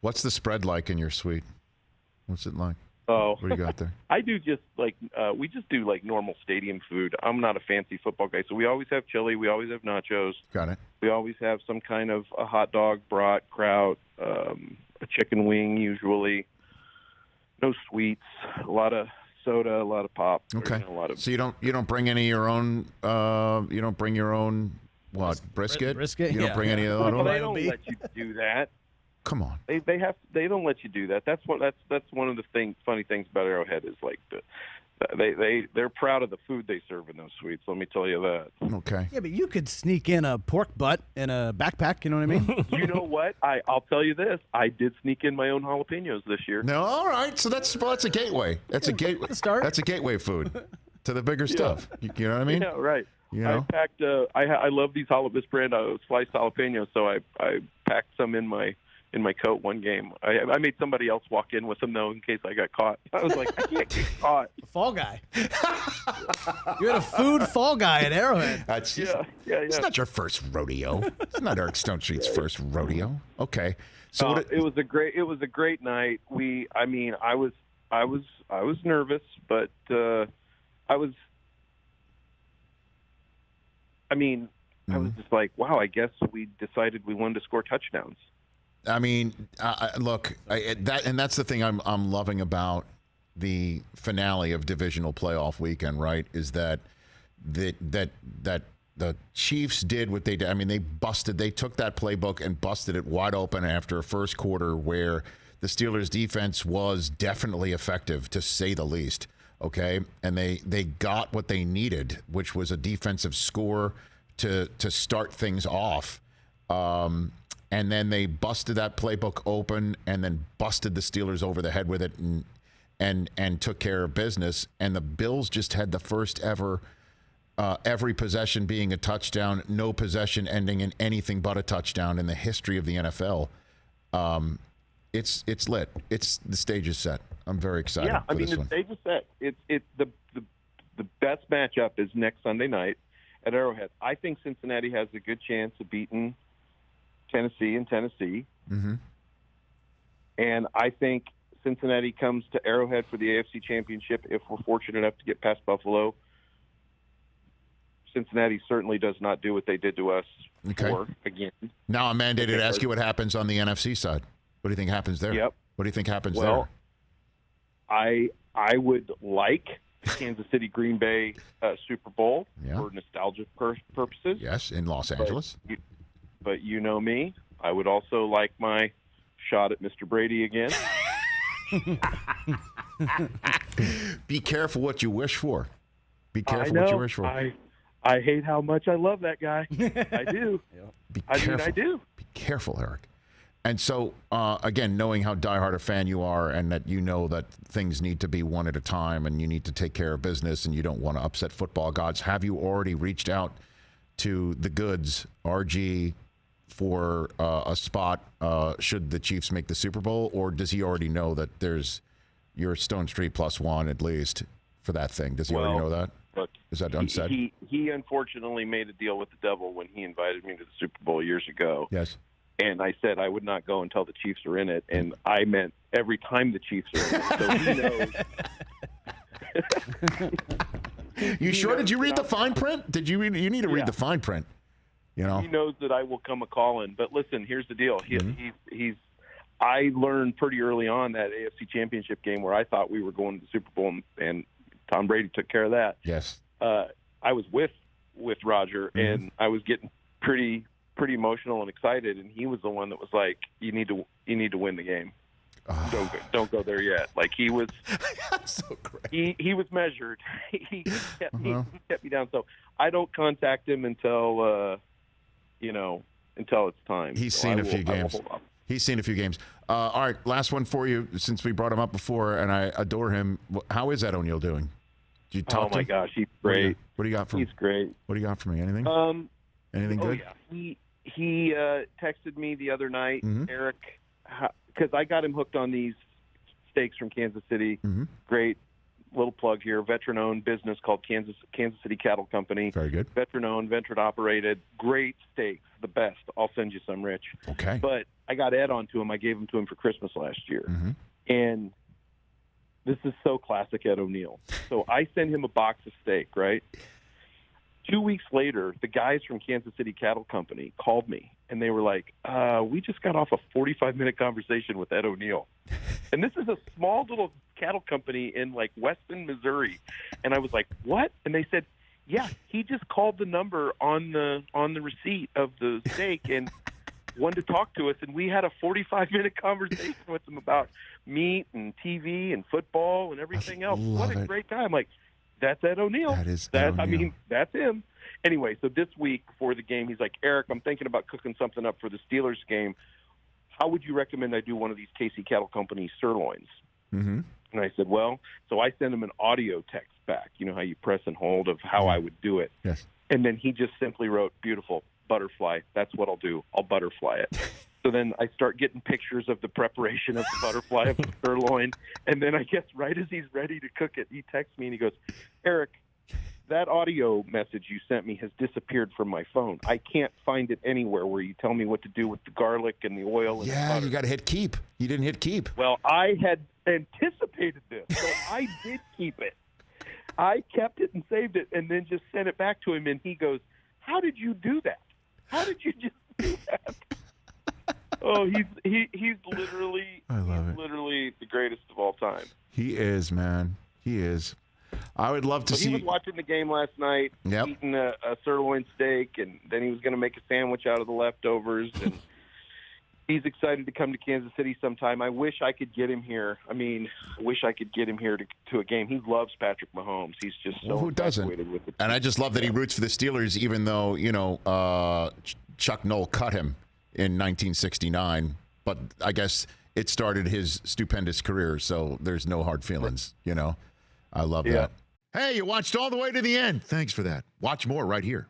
What's the spread like in your suite? What's it like? Oh, What do you got there? I do just like we just do like normal stadium food. I'm not a fancy football guy, so we always have chili. We always have nachos. Got it. We always have some kind of a hot dog, brat, kraut, a chicken wing usually. No sweets. A lot of soda, a lot of pop. Okay. A lot of. So you don't bring any of your own. You don't bring your own what brisket? Brisket. You don't bring any of that. Well, they don't let you do that. Come on. They don't let you do that. That's one of the funny things about Arrowhead is like they're proud of the food they serve in those suites. Let me tell you that. Okay. Yeah, but you could sneak in a pork butt in a backpack. You know what I mean? You know what? I'll tell you this. I did sneak in my own jalapeños this year. No, all right. So that's a gateway. That's a gateway. Start. That's a gateway food to the bigger stuff. You know what I mean? Yeah, right. You know? I packed. I love these this brand sliced jalapenos, so I packed some in my coat one game. I made somebody else walk in with them though in case I got caught. I was like, I can't get caught. Fall guy. You had a food fall guy at Arrowhead. Yeah. It's not your first rodeo. It's not Eric Stonestreet's first rodeo. Okay. So it was a great night. I was nervous, but I was just like, wow, I guess we decided we wanted to score touchdowns. I mean, look, that's the thing I'm loving about the finale of divisional playoff weekend, right? Is that the Chiefs did what they did. I mean, they took that playbook and busted it wide open after a first quarter where the Steelers' defense was definitely effective, to say the least. Okay, and they got what they needed, which was a defensive score to start things off. And then they busted that playbook open and then busted the Steelers over the head with it and took care of business. And the Bills just had the first ever, every possession being a touchdown, no possession ending in anything but a touchdown in the history of the NFL. It's lit. The stage is set. I'm very excited. Yeah, for this the one. stage is set. It's the best matchup is next Sunday night at Arrowhead. I think Cincinnati has a good chance of beating Tennessee in Tennessee. Mm-hmm. And I think Cincinnati comes to Arrowhead for the AFC Championship if we're fortunate enough to get past Buffalo. Cincinnati certainly does not do what they did to us again. Now I'm mandated to ask you what happens on the NFC side. What do you think happens there? Yep. What do you think happens there? Well, I would like Kansas City Green Bay Super Bowl for nostalgic purposes. Yes, in Los Angeles. But you know me, I would also like my shot at Mr. Brady again. Be careful what you wish for. Be careful what you wish for. I hate how much I love that guy. I do. Be careful. I do. Be careful, Eric. And so, again, knowing how diehard a fan you are and that you know that things need to be one at a time and you need to take care of business and you don't want to upset football gods, have you already reached out to the goods, RG, for a spot should the Chiefs make the Super Bowl, or does he already know that there's your Stonestreet +1 at least for that thing? Does he already know that? Look, is that unsaid? He unfortunately made a deal with the devil when he invited me to the Super Bowl years ago. Yes. And I said I would not go until the Chiefs are in it, and I meant every time the Chiefs are in it. So he knows. You sure? Did you read the fine print? Did you read? You need to read the fine print. You know, he knows that I will come a calling. But listen, here's the deal. I learned pretty early on that AFC Championship game where I thought we were going to the Super Bowl, and Tom Brady took care of that. Yes. I was with Roger, and I was getting pretty emotional and excited, and he was the one that was like, "You need to win the game. Don't go there yet." Like he was so great. He was measured. he kept me down. So I don't contact him until it's time. He's seen a few games. He's seen a few games. All right, last one for you, since we brought him up before, and I adore him. How is Ed O'Neill doing? Did you talk to him? Oh my gosh, he's great. What do you got for me? He's great. What do you got for me? Anything? Anything good? Yeah. He texted me the other night, Eric, because I got him hooked on these steaks from Kansas City. Great little plug here. Veteran-owned business called Kansas City Cattle Company. Very good. Veteran-owned, veteran-operated. Great steaks, the best. I'll send you some, Rich. Okay. But I got Ed onto him. I gave him to him for Christmas last year. Mm-hmm. And this is so classic Ed O'Neill. So I send him a box of steak, right? 2 weeks later, the guys from Kansas City Cattle Company called me, and they were like, we just got off a 45-minute conversation with Ed O'Neill. And this is a small little cattle company in, like, Weston, Missouri. And I was like, what? And they said, yeah, he just called the number on the receipt of the steak and wanted to talk to us. And we had a 45-minute conversation with him about meat and TV and football and everything else. What a great guy. I'm like, that's Ed O'Neill. That is Ed O'Neill. I mean, that's him. Anyway, so this week before the game, he's like, Eric, I'm thinking about cooking something up for the Steelers game. How would you recommend I do one of these Casey Cattle Company sirloins? Mm-hmm. And I said, well, so I sent him an audio text back. You know how you press and hold of how I would do it. Yes. And then he just simply wrote, beautiful, butterfly. That's what I'll do. I'll butterfly it. So then I start getting pictures of the preparation of the butterfly of the sirloin. And then I guess right as he's ready to cook it, he texts me and he goes, Eric, that audio message you sent me has disappeared from my phone. I can't find it anywhere where you tell me what to do with the garlic and the oil and the butter. You got to hit keep. You didn't hit keep. Well, I had anticipated this, so I did keep it. I kept it and saved it and then just sent it back to him, and he goes, how did you do that? How did you just do that? Oh, he's literally literally the greatest of all time. He is, man. He is. I would love to see. He was watching the game last night, eating a sirloin steak, and then he was going to make a sandwich out of the leftovers. And he's excited to come to Kansas City sometime. I wish I could get him here. I mean, I wish I could get him here to a game. He loves Patrick Mahomes. He's just so who doesn't? With the and I just love that he roots for the Steelers, even though Chuck Noll cut him in 1969. But I guess it started his stupendous career, so there's no hard feelings. I love that. Hey, you watched all the way to the end. Thanks for that. Watch more right here.